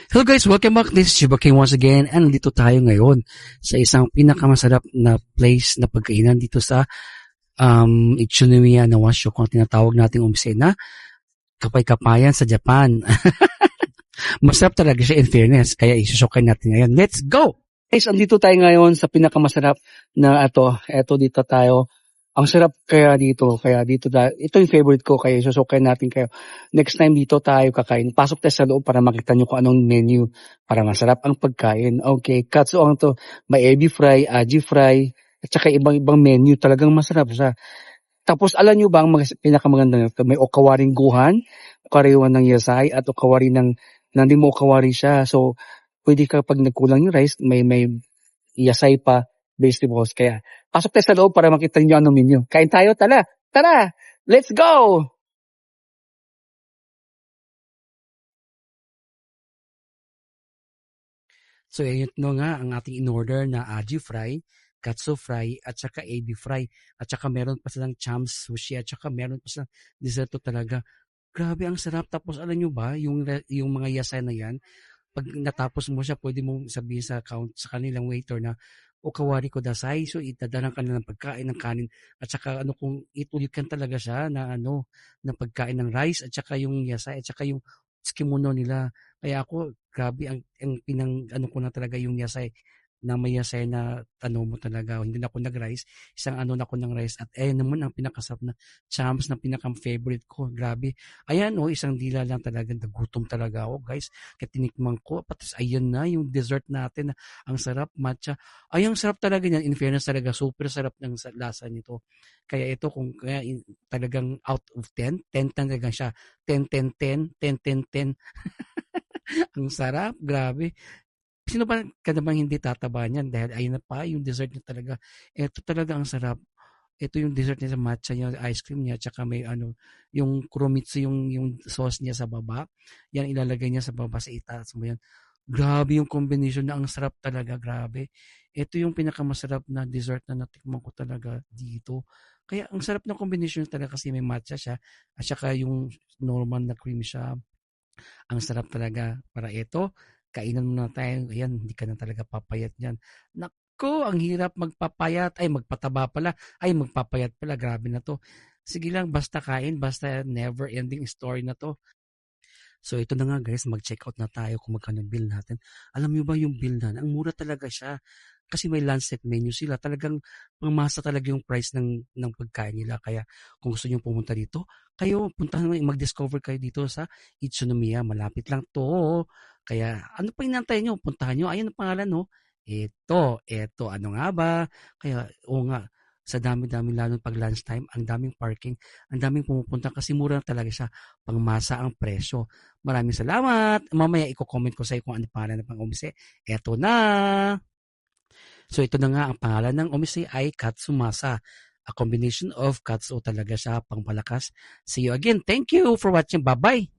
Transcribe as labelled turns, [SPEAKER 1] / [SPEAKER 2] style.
[SPEAKER 1] Hello guys, welcome back. This is Shiba King once again and nandito tayo ngayon sa isang pinakamasarap na place na pagkainan dito sa Ichinomiya na Washo kung tinatawag nating na Kapay-Kapayan sa Japan. Masarap talaga siya in fairness, kaya isusukan natin ngayon. Let's go! Guys, andito tayo ngayon sa pinakamasarap na eto dito tayo. Ang sarap kaya dito tayo. Ito yung favorite ko, kaya isusukan natin kayo. Next time dito tayo kakain. Pasok tayo sa loob para makita nyo kung anong menu para masarap ang pagkain. Okay, katsu ang to. May ebi fry, aji fry, at saka ibang menu. Talagang masarap siya. Tapos alam nyo ba ang pinakamaganda nito? May okawaring guhan, okariwan ng yasay, at okawari ng hindi mo okawari siya. So, pwede ka pag nagkulang yung rice, may yasay pa, vegetables. Kaya, pasok tayo sa loob para makita niyo anong menu. Kain tayo, tara! Let's go! So, yun nga ang ating in-order na aji fry, katsu fry, at saka ebi fry. At saka meron pa silang chams sushi, at saka meron pa silang dessert talaga. Grabe, ang sarap. Tapos alam nyo ba, yung mga yasay na yan, pag natapos mo siya, pwede mong sabihin sa kanilang waiter na okawari ko dasai. So, itadalan ka na ng pagkain ng kanin. At saka, kung itulit kan talaga siya na na pagkain ng rice, at saka yung yasay, at saka yung skimuno nila. Kaya ako, grabe, ang ko na talaga yung yasay, na may yasay na mo talaga. Hindi na ako nag-rice. Isang na ako ng rice. At ayan naman ang pinakasarap na chams na pinaka-favorite ko. Grabe. Ayan isang dila lang talaga. Nagutom talaga ako, guys. Kaya tinikman ko. Patas ayan na yung dessert natin. Ang sarap, matcha. Ay, ang sarap talaga niyan. In fairness talaga, super sarap ng lasa nito. Kaya ito, talagang out of 10, 10 talaga siya. 10, 10, 10, 10, 10, 10. Ang sarap, grabe. Sino ba ka namang hindi tataba niyan dahil ayun na pa yung dessert niya talaga. Ito talaga ang sarap. Ito yung dessert niya sa matcha niya, ice cream niya, tsaka may yung kuromitsu, yung sauce niya sa baba. Yan ilalagay niya sa baba, sa itaas mo yan. Grabe yung combination na ang sarap talaga, grabe. Ito yung pinakamasarap na dessert na natikman ko talaga dito. Kaya ang sarap ng combination talaga kasi may matcha siya at saka yung normal na cream siya. Ang sarap talaga. Para ito, kainan mo na tayo. Ayan, hindi ka na talaga papayat niyan. Naku, ang hirap magpapayat. Ay, magpataba pala. Ay, magpapayat pala. Grabe na to. Sige lang, basta kain. Basta never ending story na to. So ito na nga guys, mag-check out na tayo kung magkano bill natin. Alam niyo ba yung bill na? Ang mura talaga siya. Kasi may lunch set menu sila. Talagang pangmasa talaga yung price ng pagkain nila. Kaya kung gusto niyo pumunta dito, kayo puntahan mag-discover kayo dito sa Ichinomiya. Malapit lang to. Kaya ano pa inantay niyo? Puntahan niyo. Ayun ang pangalan no. Ito, ano nga ba? Kaya, nga, sa dami-dami lalo pag lunchtime, ang daming parking, ang daming pumupunta kasi mura talaga siya, pangmasa ang presyo. Maraming salamat. Mamaya i-comment ko sa iyo kung ano pangalan ng pang-umise. Eto na. So ito na nga, ang pangalan ng umise ay Katsumasa. A combination of katsu talaga siya, pangpalakas. See you again. Thank you for watching. Bye-bye.